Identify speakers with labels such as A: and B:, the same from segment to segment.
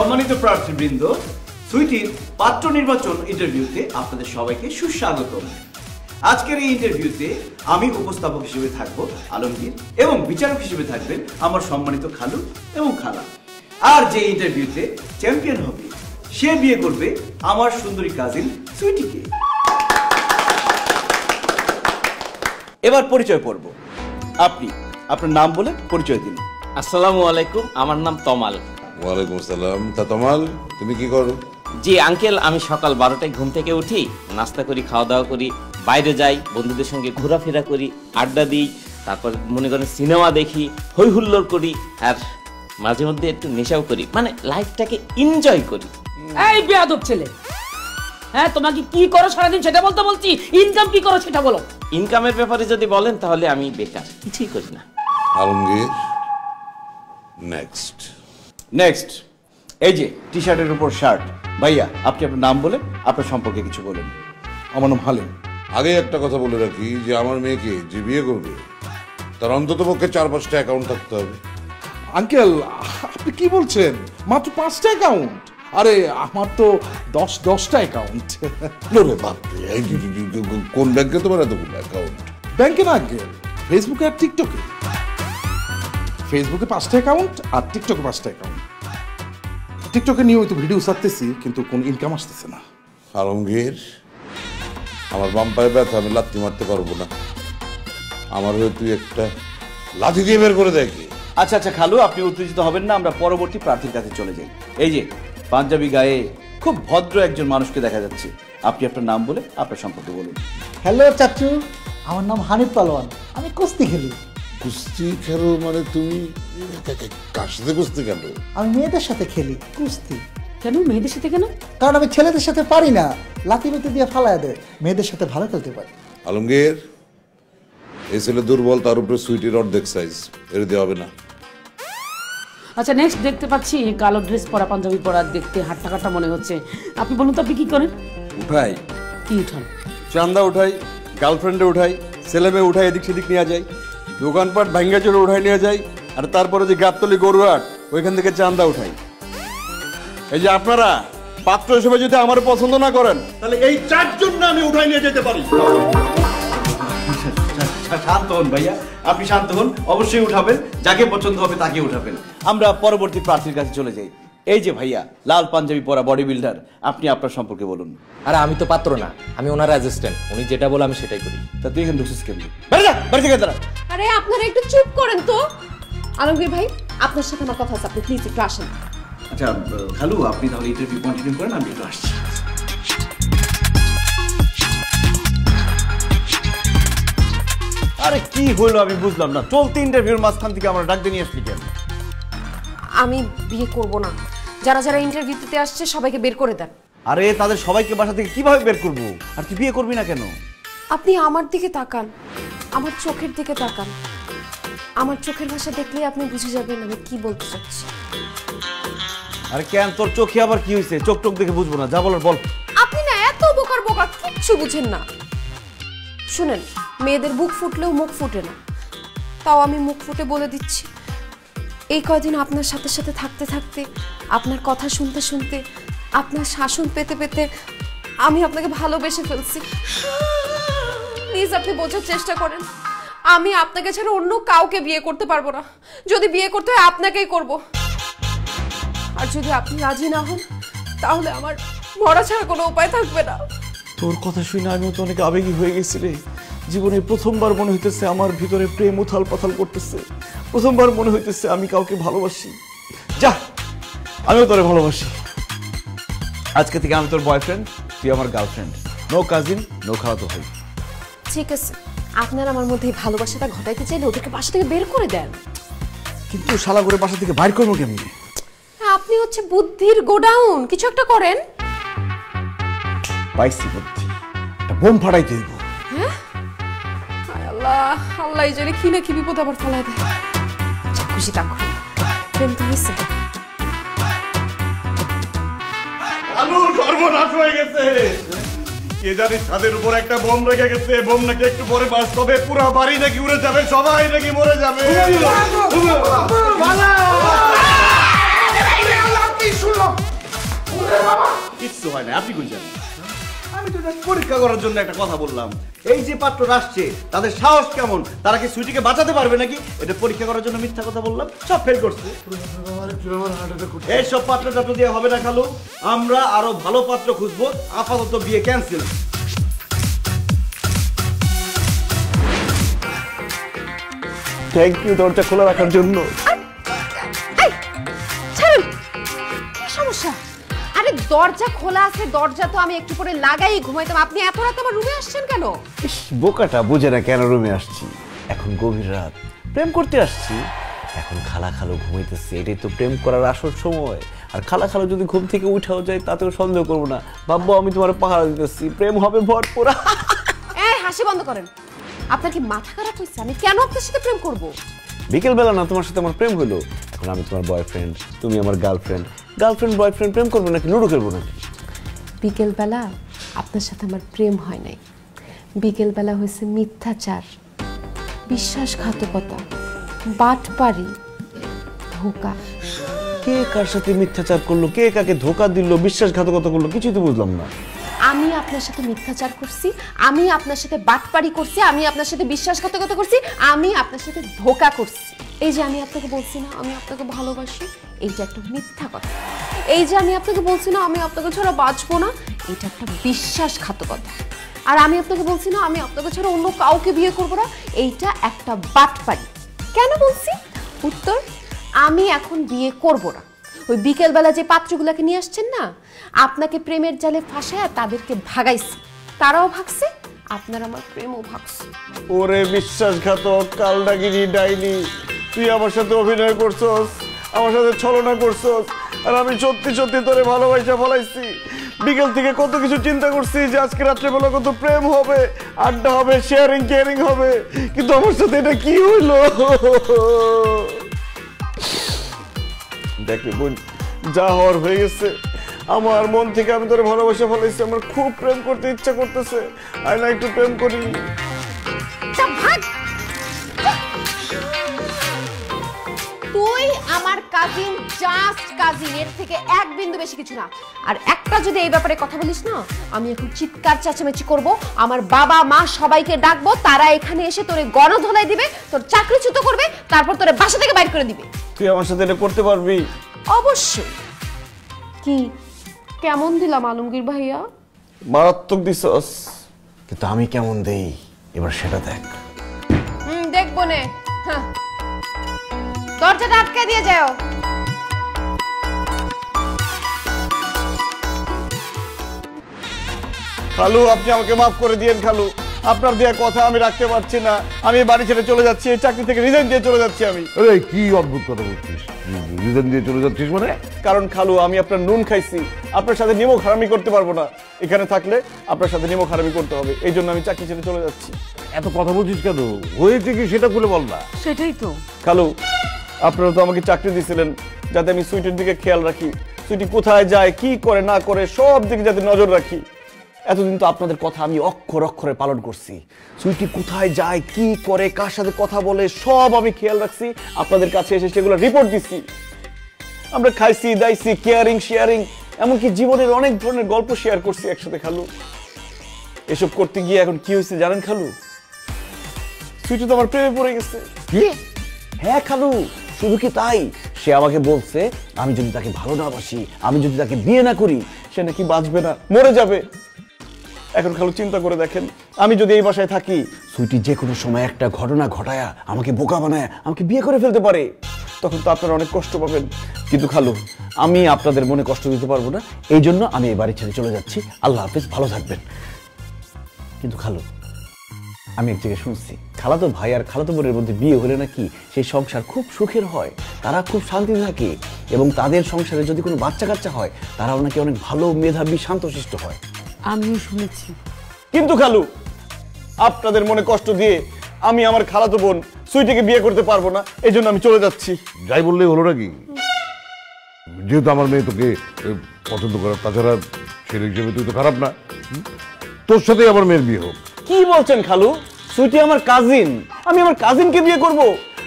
A: সম্মানিত প্রার্থীবৃন্দ, সুইটির পাত্র নির্বাচন ইন্টারভিউতে আপনাদের সবাইকে সুস্বাগতম। আজকের এই ইন্টারভিউতে আমি উপস্থাপক হিসেবে থাকব আলমগীর এবং বিচারক হিসেবে থাকবেন আমার সম্মানিত খালু এবং খালা। আর যে ইন্টারভিউতে চ্যাম্পিয়ন হবে সে বিয়ে করবে আমার সুন্দরী কাজিন সুইটিকে। এবার পরিচয় পর্ব। আপনি আপনার নাম বলে পরিচয় দিন।
B: আসসালামু আলাইকুম, আমার নাম তমাল।
C: ওয়ালাইকুম আসসালাম। তা তমাল, তুমি কি করো?
B: জি আঙ্কেল, আমি সকাল 12টায় ঘুম থেকে উঠি, নাস্তা করি, খাওয়া দাওয়া করি, বাইরে যাই, বন্ধুদের সঙ্গে ঘোরাফেরা করি, আড্ডা দিই, তারপর মনে করেন সিনেমা দেখি, হই হুল্লোড় করি, আর মাঝে মধ্যে একটু নেশাও করি, মানে লাইফটাকে এনজয় করি।
D: এই বেয়াদব ছেলে, হ্যাঁ তোমাকে কি করো সারাদিন সেটা বলতে বলছি, ইনকাম কি করো সেটা বলো।
B: ইনকামের ব্যাপারে যদি বলেন তাহলে আমি বেকার, কিছুই করি না।
C: আলমগীর, নেক্সট।
A: নেক্সট, এই যে টি শার্টের উপর শার্ট ভাইয়া, আপনি আপনার নাম বলে আপনার সম্পর্কে কিছু বলুন।
E: আমার নাম হালিম।
C: আগে একটা কথা বলে রাখি যে আমার মেয়েকে যে বিয়ে করবে তার অন্তত পক্ষে 4-5টা অ্যাকাউন্ট থাকতে হবে।
E: আঙ্কেল, আপনি কি বলছেন? মাত্র 5টা অ্যাকাউন্ট? আরে আমার তো 10টা অ্যাকাউন্ট।
C: ওরে বাপরে, কোন ব্যাংকে তোমার এতগুলো অ্যাকাউন্ট?
E: ব্যাংকে না আঙ্কেল, ফেসবুকে আর টিকটকে। ফেসবুকে 5টা অ্যাকাউন্ট আর টিকটকে 5টা অ্যাকাউন্ট। টিকটকে নিয়মিত ভিডিও ছাড়তেছি কিন্তু কোন ইনকাম আসতেছে না।
C: আলমগীর, আমার বাম পায়ে ব্যথা, আমি লাথি মারতে পারবো না। আমার হয়ে তুই একটা লাথি দিয়ে বের করে দেখি।
A: আচ্ছা আচ্ছা খালু, আপনি উত্তেজিত হবেন না, আমরা পরবর্তী প্রার্থীর কাছে চলে যাই। এই যে পাঞ্জাবি গায়ে খুব ভদ্র একজন মানুষকে দেখা যাচ্ছে, আপনি আপনার নাম বলে আপনার সম্পর্কে বলুন।
F: হ্যালো চাচু, আমার নাম হানিফ পালোয়ান, আমি কুস্তি খেলি।
C: কুস্তি খেলো মানে তুমি কার সাথে কুস্তি খেলো?
F: আমি মেয়েদের সাথে খেলি কুস্তি।
D: কেন মেয়েদের সাথে কেন?
F: কারণ আমি ছেলেদের সাথে পারি না, লাথি বেঁধে দিয়ে ফালায় দেয়, মেয়েদের সাথে ভালো খেলতে পারি।
C: আলমগীর, এই ছেলে দুর্বল, তার উপরে সুইটির অর্ধেক সাইজ, এর দিয়ে হবে না।
D: আচ্ছা নেক্সট, দেখতে পাচ্ছি কালো ড্রেস পরা, পাঞ্জাবি পরা, দেখতে হাট্টা কাটা মনে হচ্ছে। আপনি বলুন তো আপনি কি করেন?
G: উঠাই,
D: কি উঠান?
G: চান্দা উঠাই, গার্লফ্রেন্ডে উঠাই, ছেলে মেয়ে উঠাই, এদিক সেদিক নিয়ে যাই, দোকানপাট ভাঙ্গা চোরে উঠাই নিয়ে যাই, আর তারপরে যে গাবতলি গরুহাট ওইখান থেকে চান্দা উঠাই। এই যে আপনারা পাত্র হিসেবে যদি আমার পছন্দ না করেন তাহলে এই 4 জন না আমি উঠাই নিয়ে যেতে পারি।
A: শান্ত হন ভাইয়া, আপনি শান্ত হন, অবশ্যই উঠাবেন, যাকে পছন্দ হবে তাকে উঠাবেন। আমরা পরবর্তী প্রার্থীর কাছে চলে যাই। এই যে ভাইয়া লাল পাঞ্জাবি পরা বডি বিল্ডার, আপনি আপনার সম্পর্কে বলুন।
H: আরে আমি তো পাত্র না, আমি ওনার অ্যাসিস্ট্যান্ট, উনি যেটা বলে আমি সেটাই করি।
A: তা তুই এখানে ঢুকছিস কেন? বাড়ি যা, বাড়ি থেকে দাঁড়া।
I: আরে আপনারা একটু চুপ করেন তো। আলমগীর ভাই, আপনার সাথে আমার কথা আছে, আপনি প্লিজ একটু আসেন।
A: আচ্ছা খালু, আপনি তাহলে ইন্টারভিউ কন্টিনিউ করেন, আমি একটু আসছি। আরে কি হলো আমি বুঝলাম না, চলতে ইন্টারভিউর মাঝখান থেকে আমরা ডাক দিয়ে নিয়ে আসলি কেন?
I: আমি বিয়ে করব না, যারা যারা ইন্টারভিউ দিতে আসছে সবাইকে বের করে দেন।
A: আরে তাদের সবাইকে বাসা থেকে কিভাবে বের করবো? আর তুই বিয়ে করবি না কেন?
I: আপনি আমার দিকে তাকান, আমার চোখের দিকে তাকান, আমার চোখের ভাষা দেখলেই আপনি বুঝে যাবেন আমি কি বলতে চাচ্ছি।
A: আরে কেন, তোর চোখে আবার কি হয়েছে? চোখ টোক দেখে বুঝবো না, যা বলার বল।
I: আপনি না এত বোকার বোকা, কিচ্ছু বুঝেন না। শুনেন, মেয়েদের বুক ফুটলেও মুখ ফুটে না, তাও আমি মুখ ফুটে বলে দিচ্ছি, এই কয়দিন আপনার সাথে সাথে থাকতে থাকতে, আপনার কথা শুনতে শুনতে, আপনার শাসন পেতে পেতে আমি আপনাকে ভালোবেসে ফেলছি। প্লিজ আপনি বোঝার চেষ্টা করেন, আমি আপনাকে ছাড়া অন্য কাউকে বিয়ে করতে পারবো না। যদি বিয়ে করতে হয় আপনাকেই করব, আর যদি আপনি রাজি না হন তাহলে আমার মরা ছাড়া কোনো উপায় থাকবে না।
A: তোর কথা শুনে আমি তো অনেক আবেগী হয়ে গেছি রে। জীবনে প্রথমবার মনে হইতেছে আমার ভিতরে প্রেম উথাল পাথাল করতেছে, প্রথমবার মনে হইতেছে আমি কাউকে ভালোবাসি। যা, আমিও তোরে ভালোবাসি। আজকে থেকে আমি তোর বয়ফ্রেন্ড, তুই আমার গার্লফ্রেন্ড। নো কাজিন, নো খাওয়াতো ভাই।
I: ঠিক আছে, আপনার আমার মধ্যে এই ভালোবাসাটা ঘটাইতে চাইলে ওদেরকে বাসা থেকে বের করে দেন।
A: কিন্তু শালা করে বাসা থেকে বাইর করবো কেমনি?
I: আপনি হচ্ছে বুদ্ধির গোডাউন, কিছু একটা করেন।
A: পাইছি বুদ্ধি, একটা বোম ফাটাইতে হইব।
I: হ্যাঁ, আল্লাহ আল্লাহ জানে কি না কি বিপদ আবার ফেলায় দেয়। খুশি থাকো, প্রেম তো হয়েছে।
G: সর্বনাশ হয়ে গেছে, কে জানি ছাদের উপর একটা বোম রেখে গেছে। বোম নাকি একটু পরে বাস্ট হবে, পুরো বাড়ি নাকি উড়ে যাবে, সবাই নাকি মরে যাবে।
F: কি শুনলাম?
A: কিচ্ছু হয় না, আপনি কই জানেন? আমি তো জাস্ট পরীক্ষা করার জন্য একটা কথা বললাম। এই যে পাত্র আসছে তাদের সাহস কেমন, তারা কি সুইটিকে বাঁচাতে পারবে নাকি, এটা পরীক্ষা করার জন্য মিথ্যা কথা বললাম, সব ফেল করছে। এইসব পাত্র টাত্র দিয়ে হবে না খালু, আমরা আরো ভালো পাত্র খুঁজবো, আপাতত বিয়ে ক্যান্সেল। থ্যাংক ইউ দরজা খোলা রাখার জন্য।
I: কি সমস্যা? আরে দরজা খোলা আছে, দরজা তো আমি একটু পরে লাগাই ঘুমাইতাম, আপনি এত রাতে আমার রুমে আসছেন কেন?
A: ইস, বোকাটা বুঝে না কেন রুমে আসছি। এখন গভীর রাত, প্রেম করতে আসছি। এখন খালা খালো ঘুমাইতেছে, এটাই তো প্রেম করার আসল সময়। আর খালা খালো যদি ঘুম থেকে উঠাও যায় তাতেও সন্দেহ করবো না, ভাববো আমি তোমার পাহারা দিতেছি, প্রেম হবে ভরপুর।
I: এই হাসি বন্ধ করেন। আপনার কি মাথা খারাপ হয়েছে? আমি কেন আপনার সাথে প্রেম করব?
A: বিকেল বেলা না তোমার সাথে আমার প্রেম হলো, এখন আমি তোমার বয়ফ্রেন্ড, তুমি আমার গার্লফ্রেন্ড। গার্লফ্রেন্ড বয়ফ্রেন্ড প্রেম করবো নাকি লুডো খেলবো নাকি?
I: বিকেল বেলা আপনার সাথে আমার প্রেম হয় নাই, বিকেল বেলা হয়েছে মিথ্যাচার, বিশ্বাসঘাতকতা, বাটপারি, ধোঁকা।
A: কে কার সাথে মিথ্যাচার করলো, কে কাকে ধোঁকা দিল, বিশ্বাসঘাতকতা করলো, কিছুই তো বুঝলাম না।
I: আমি আপনার সাথে মিথ্যাচার করছি, আমি আপনার সাথে বাটপারি করছি, আমি আপনার সাথে বিশ্বাসঘাতকতা করছি, আমি আপনার সাথে ধোঁকা করছি। এই যে আমি আপনাকে বলছি না আমি আপনাকে ভালোবাসি, এইটা একটা মিথ্যা কথা। এই যে আমি আপনাকে বলছি না আমি আপনাকে ছাড়া বাঁচবো না, এটা একটা বিশ্বাসঘাতকতা। আর আমি আপনাকে বলছি না আমি আপনাকে ছাড়া অন্য কাউকে বিয়ে করবো না, এইটা একটা বাটপারি। কেন বলছি? উত্তর, আমি এখন বিয়ে করব না। ওই বিকেলবেলা যে পাত্রগুলোকে নিয়ে আসছেন না, আপনাকে প্রেমের জালে ফাঁসায় তাদেরকে ভাগাইছি, তারাও ভাগছে, আপনার আমার প্রেমও ভাগছে।
A: ওরে বিশ্বাসঘাতক, কালডাগিরি, ডাইনি, তুই আমার সাথে অভিনয় করছস, আমার সাথে ছলনা করছস, আর আমি সত্যি সত্যি তোরে ভালোবাসা ফলাইছি। বিকেল থেকে কত কিছু চিন্তা করছি যে আজকে রাত্রেবেলা কত প্রেম হবে, আড্ডা হবে, শেয়ারিং কেয়ারিং হবে, কিন্তু আমার সাথে এটা কি হইলো? দেখি বোন, যা হওয়ার হয়ে গেছে। আমার মন থেকে আমি তোরে ভালোবাসা ফলাইছি, আমার খুব প্রেম করতে ইচ্ছা করতেছে, আয় না একটু প্রেম করি।
I: তুই আমার কাজিন, জাস্ট কাজিন, এর থেকে এক বিন্দু বেশি কিছু না। আর একটা যদি এই ব্যাপারে কথা বলিস না, আমি এখন চিৎকার চেঁচামেচি করব, আমার বাবা মা সবাইকে ডাকবো, তারা এখানে এসে তোরে গণধোলাই দিবে, তোর চাকরিচ্যুত করবে, তারপর তোরে বাসা থেকে বাইর করে দিবে।
A: তুই আমার সাথে এটা করতে পারবি?
I: অবশ্যই। কি কেমন দিলাম আলমগীর ভাইয়া?
A: মারাত্মক দিছস, কিন্তু আমি কেমন দেই এবার সেটা দেখ।
I: দেখবো নে। হ্যাঁ, দরজাটা আটকে দিয়ে যাও।
A: খালু, আপনি আমাকে মাফ করে দিয়েন খালু, আপনার দেয়া কথা আমি রাখতে পারছি না, আমি বাড়ি ছেড়ে চলে যাচ্ছি, এই চাকরি থেকে রিজাইন দিয়ে চলে যাচ্ছি আমি।
C: আরে কি অদ্ভুত কথা বলছিস, রিজাইন দিয়ে চলে যাচ্ছিস মানে?
A: কারণ খালু, আমি আপনার নুন খাইছি, আপনার সাথে নিমক হারামি করতে পারবো না, এখানে থাকলে আপনার সাথে নিমক হারামি করতে হবে, এই জন্য আমি চাকরি ছেড়ে চলে যাচ্ছি।
C: এত কথা বলছিস কেন, হয়েছে কি সেটা খুলে বল না।
D: সেটাই তো
A: খালু, আপনারা তো আমাকে চাকরি দিয়েছিলেন যাতে আমি সুইটির দিকে খেয়াল রাখি, সুইটি কোথায় যায়, কি করে না করে, সব দিকে যাতে নজর রাখি। এতদিন তো আপনাদের কথা আমি অক্ষর অক্ষরে পালন করছি, সুইটি কোথায় যায়, কি করে, কার সাথে কথা বলে, সব আমি খেয়াল রাখছি, আপনাদের কাছে এসে সেগুলো রিপোর্ট দিচ্ছি। আমরা খাইছি দাইছি, কেয়ারিং শেয়ারিং, এমনকি জীবনের অনেক ধরনের গল্প শেয়ার করছি একসাথে খালু। এসব করতে গিয়ে এখন কি হয়েছে জানেন খালু? সুইটি তো আমার প্রেমে পড়ে গেছে। হ্যাঁ খালু, শুধু কি তাই, সে আমাকে বলছে আমি যদি তাকে ভালো না বাসি, আমি যদি তাকে বিয়ে না করি, সে নাকি বাঁচবে না, মরে যাবে। এখন খালু চিন্তা করে দেখেন, আমি যদি এই বাসায় থাকি, সুইটি যে কোনো সময় একটা ঘটনা ঘটায়া আমাকে বোকা বানায় আমাকে বিয়ে করে ফেলতে পারে, তখন তো আপনারা অনেক কষ্ট পাবেন। কিন্তু খালু, আমি আপনাদের মনে কষ্ট দিতে পারবো না, এই জন্য আমি এই বাড়ি ছেড়ে চলে যাচ্ছি। আল্লাহ হাফেজ, ভালো থাকবেন। কিন্তু খালু, আমি এক জায়গায় শুনছি খালাতো ভাই আর খালাতো বোনের মধ্যে বিয়ে হলে নাকি সেই সংসার খুব সুখের হয়, তারা খুব শান্তিতে থাকে, এবং তাদের সংসারে যদি কোনো বাচ্চা কাচ্চা হয় তারাও নাকি অনেক ভালো, মেধাবী, শান্তশিষ্ট হয়।
D: আমিও শুনেছি।
A: কিন্তু খালু, আপনাদের মনে কষ্ট দিয়ে আমি আমার খালাতো বোন সুইটিকে বিয়ে করতে পারবো না, এই জন্য আমি চলে যাচ্ছি।
C: যাই বললেই হলো নাকি, যেহেতু আমার মেয়ে তোকে পছন্দ করে, তাছাড়া ছেলে হিসেবে তুই তো খারাপ না, তোর সাথে আমার মেয়ের বিয়ে হোক।
A: কি বলছেন খালু? সুইটি আমার কাজিন, আমি আমার কাজিনকে বিয়ে করব,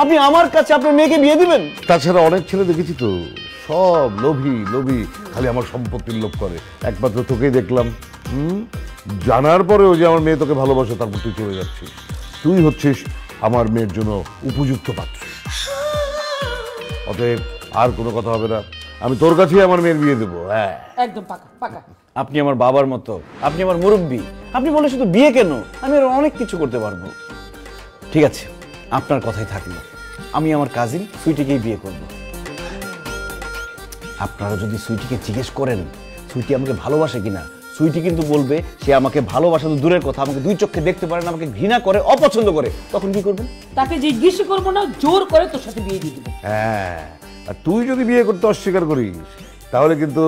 A: আপনি আমার কাছে আপনার মেয়েকে বিয়ে দিবেন?
C: তাছাড়া অনেক ছেলে দেখেছি তো সব লোভী লোভী, খালি আমার সম্পত্তির লোভ করে। একমাত্র তোকেই দেখলাম, জানার পরেও যে আমার মেয়ে তোকে ভালোবাসে, তারপর তুই চলে যাচ্ছিস। তুই হচ্ছিস আমার মেয়ের জন্য উপযুক্ত পাত্র। অতএব আর কোনো কথা হবে না, আমি তোর কাছেই আমার মেয়ের বিয়ে দেবো। হ্যাঁ,
D: একদম পাকা পাকা।
J: আপনি আমার বাবার মতো, আপনি আমার মুরব্বী। আপনি বলে শুধু বিয়ে কেন, আমি আর অনেক কিছু করতে পারবো। ঠিক আছে, আপনার কথাই থাকলো, আমি আমার কাজিন সুইটিকেই বিয়ে করব। আপনারা যদি সুইটিকে জিজ্ঞেস করেন সুইটি আমাকে ভালোবাসে কিনা, সুইটি কিন্তু বলবে সে আমাকে ভালোবাসা তো দূরের কথা, আমাকে দুই চোখে দেখতে পারে না, আমাকে ঘৃণা করে, অপছন্দ করে। তখন কি করবেন?
D: তাকে জিজ্ঞেস করবো না, জোর করে তোর সাথে বিয়ে দিয়ে দেবো।
C: হ্যাঁ, আর তুই যদি বিয়ে করতে অস্বীকার করিস তাহলে কিন্তু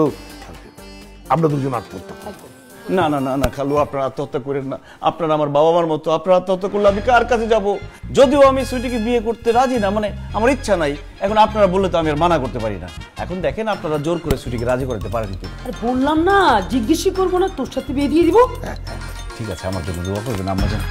C: আমরা দুজন আত্মহত্যা করব।
J: না না না না খালু, আপনারা আত্মহত্যা করেন না। আপনারা আমার বাবা মার মতো, আপনারা আত্মহত্যা করলে আমি কার কাছে যাব? যদিও আমি সুইটিকে বিয়ে করতে রাজি না, মানে আমার ইচ্ছা নাই। এখন আপনারা বললে তো আমি আর মানা করতে পারি না। এখন দেখেন আপনারা জোর করে সুইটিকে রাজি করতে পারেন কি?
D: আরে বললাম না, জিজ্ঞেসই করবো না, তোর সাথে বিয়ে দিয়ে দিব।
J: ঠিক আছে, আমার জন্য দোয়া করবেন আম্মা জান।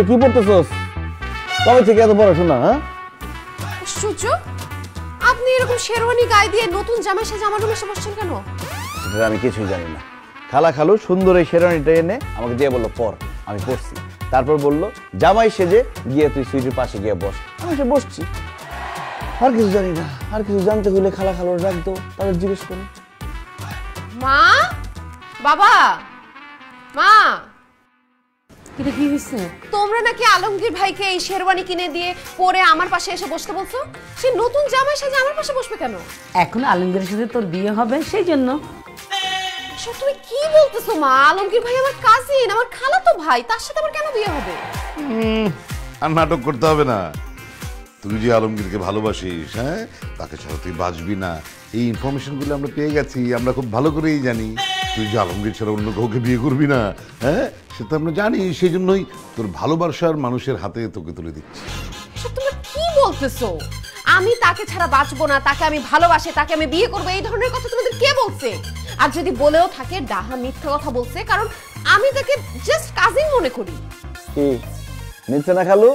J: কি পড়তেছস? কবে থেকে এত পড়াশোনা? হ্যাঁ,
I: সূর্য, আপনি এরকম শেরওয়ানি গায়ে দিয়ে নতুন জামা সেজে আমার রুমে এসে বসছেন কেন?
J: সেটা আমি কিছুই জানি না। খালু সুন্দর এই শেরওয়ানিটা এনে আমাকে দিয়ে বললো পর, আমি পড়ছি। তারপর বললো জামাই সেজে গিয়ে তুই সুইটির পাশে গিয়ে বস। আমি এসে বসছি, আর কিছু জানি না। আর কিছু জানতে হলে খালুর রাখতো, তাদের জিজ্ঞেস করো।
I: মা, বাবা, মা,
D: এটা কি হয়েছে?
I: তোমরা নাকি আলমগীর ভাইকে এই শেরওয়ানি কিনে দিয়ে পরে আমার পাশে এসে বসতে বলছো? সে নতুন জামাই সেজে আমার পাশে বসবে কেন?
D: এখন আলমগীরের সাথে তোর বিয়ে হবে, সেই জন্য।
I: তুমি কি বলতেছো মা? আলমগীর ভাই আমার কাজিন, আমার খালাতো ভাই, তার সাথে আমার কেন বিয়ে হবে?
C: আর নাটক করতে হবে না। তুই যে আলমগীরকে ভালোবাসিস, হ্যাঁ, তাকে ছাড়া তুই বাঁচবি না, এই ইনফরমেশনগুলো আমরা পেয়ে গেছি। আমরা খুব ভালো করেই জানি তুই যে আলমগীর ছাড়া অন্য কাউকে বিয়ে করবি না, হ্যাঁ, সেটা আমরা জানি। সেই জন্যই তোর ভালোবাসার মানুষের হাতে তোকে তুলে দিচ্ছি।
I: তুমি কি বলতেছো? আমি তাকে ছাড়া বাঁচবো না, তাকে আমি ভালোবাসি, তাকে আমি বিয়ে করবো, এই ধরনের কথা তোমাদের কে বলছে? আর যদি বলেও থাকে, ডাহা মিথ্যা কথা বলছে, কারণ আমি তাকে জাস্ট কাজিন মনে করি।
J: কি নিচ্ছে না খালু?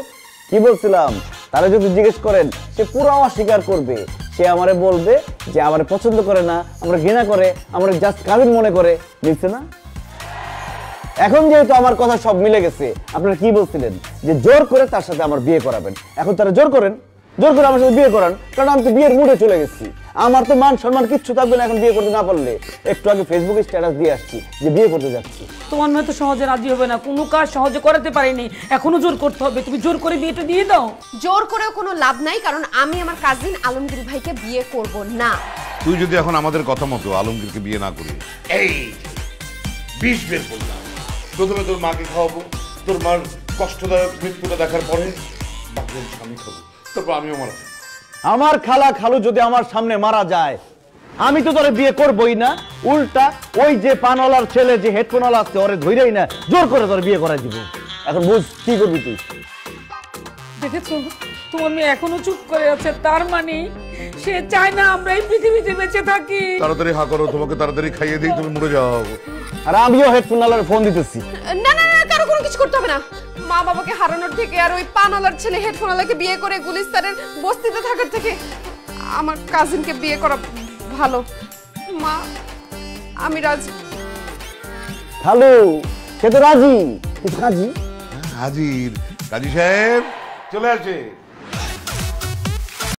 J: কি বলছিলাম? তারা যদি জিজ্ঞেস করেন সে পুরো অস্বীকার করবে। সে আমারে বলবে যে আমারে পছন্দ করে না, আমরা ঘৃণা করে, আমরা জাস্ট কাজিন মনে করে। নিচ্ছে না? এখন যেহেতু আমার কথা সব মিলে গেছে, আপনারা কি বলছিলেন যে জোর করে তার সাথে আমার বিয়ে করাবেন। এখন তারা জোর করে আমার সাথে বিয়ে করান, কারণ আমি তো বিয়ের মুডে চলে গেছি। আমার তো মান সম্মান কিচ্ছু থাকবে না এখন বিয়ে করতে না পারলে। একটু আগে ফেসবুকে স্ট্যাটাস দিয়ে আসছি যে বিয়ে করতে যাচ্ছি।
D: তোমার মেয়ে তো সহজে রাজি হবে না, কোনো কাজ সহজে করাতে পারেনি, এখনো জোর করতে হবে। তুমি জোর করে বিয়েটা দিয়ে দাও।
I: জোর করেও কোনো লাভ নাই, কারণ আমি আমার কাজিন আলমগীর ভাইকে বিয়ে করব না।
C: তুই যদি এখন আমাদের কথা মতো আলমগীরকে বিয়ে না করিস, এই 20 বের করলাম। প্রথমে তোর মাকে খাওয়াবো, তোর মার কষ্টদায়ক মৃত্যুটা দেখার পরে বাকি আমি খাবো, তারপর আমিও মারা যাবো।
J: আমার খালু যদি আমার সামনে মারা যায়, আমি তো তোরে বিয়ে করবই না, উল্টা ওই যে পানওয়ালার ছেলে যে হেডফোনওয়ালা আছে ওরে ধইরেই না জোর করে তোরে বিয়ে করাই দিব। এখন বুঝ কি করবি তুই?
D: দেখেছো, তোমার মেয়ে এখনো চুপ করে আছে, তার মানে সে চায় না আমরা এই পৃথিবীতে বেঁচে থাকি।
C: তাড়াতাড়ি হা করো, তোমাকে তাড়াতাড়ি খাইয়ে দিই, তুমি মরে যাও।
J: আর আমিও হেডফোনওয়ালার ফোন দিতেছি।
I: না না না, কারো কোনো কিছু করতে হবে না। মা বাবাকে হারানোর থেকে আর ওই পানওয়ালার ছেলে হেডফোনওয়ালাকে বিয়ে করে গুলিস্তানের বস্তিতে থাকার থেকে আমার কাজিনকে বিয়ে করা ভালো। মা, আমি রাজি।
J: খালু সে তো রাজি, কিন্তু কাজী
C: হাজির। কাজী সাহেব চলে আসে।